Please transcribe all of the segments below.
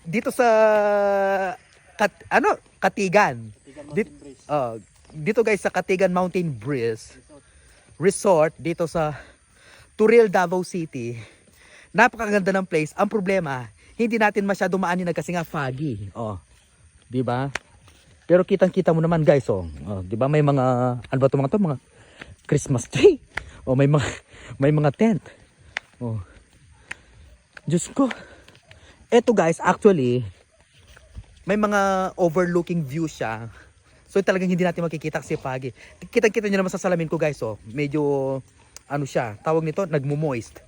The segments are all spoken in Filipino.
Dito sa Katigan. Dito, dito guys sa Katigan Mountain Breeze Resort dito sa Turil, Davao City. Napakaganda ng place. Ang problema, hindi natin masyado maanin na kasi nga foggy. Oh, 'di ba? Pero kitang-kita mo naman guys, oh. Oh, 'di ba may mga ano ba 'to mga to, mga Christmas tree. Oh, may mga tent. Oh. Diyos ko. Eto guys, actually may mga overlooking view siya. So talagang hindi natin makikita kasi foggy. Kitang-kita niyo naman sa salamin ko guys, oh. Medyo ano siya, tawag nito, nagmo-moist.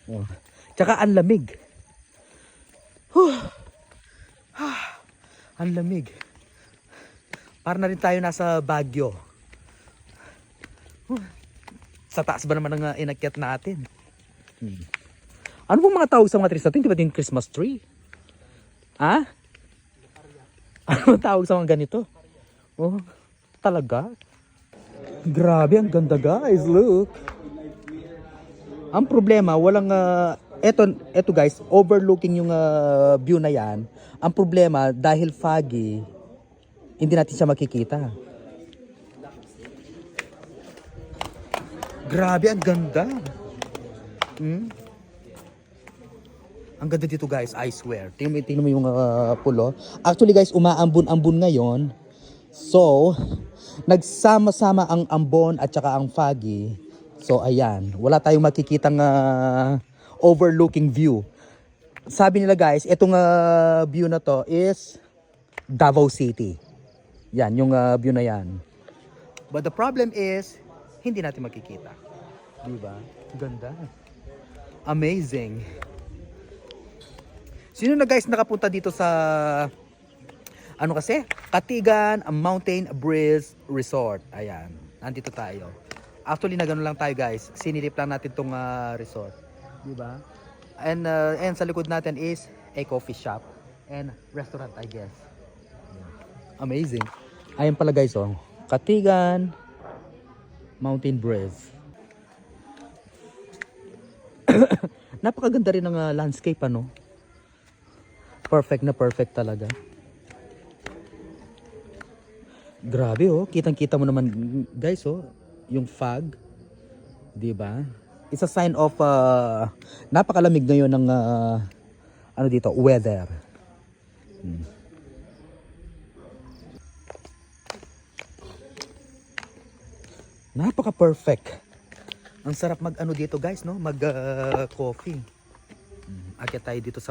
Oh. Tsaka ang lamig. Ang lamig. Para na rin tayo nasa Baguio. Sa taas ba naman ang inakyat natin? Ano pong mga tawag sa mga trees natin? Di ba din Christmas tree? Ha? Ano tawag sa mga ganito? Oh, talaga? Grabe, ang ganda guys. Look. Ang problema, walang eto guys, overlooking yung view na yan. Ang problema, dahil foggy, hindi natin siya makikita. Grabe, ang ganda. Ang ganda dito guys, I swear. Tingnan mo yung pulo. Actually guys, umaambon-ambon ngayon. So, nagsama-sama ang ambon at saka ang foggy. So ayan, wala tayong makikitang overlooking view. Sabi nila guys, itong view na to is Davao City. Yan, yung view na yan. But the problem is, hindi natin makikita. Diba? Ganda. Amazing. Sino na guys nakapunta dito sa ano kasi? Katigan Mountain Breeze Resort. Ayan, nandito tayo. Actually, nagano lang tayo guys. Sinilip lang natin tong resort. Diba? And sa likod natin is a coffee shop and restaurant, I guess. Amazing. Ayan pala guys, oh. Katigan Mountain Breeze. Napakaganda rin ng landscape, ano? Perfect na perfect talaga. Grabe, oh. Kitang-kita mo naman guys, oh. Yung fog, 'di ba? It's a sign of napakalamig ngayon ng ano dito, weather. Napaka-perfect. Ang sarap mag ano dito, guys, no? Mag coffee. Akyat tayo dito sa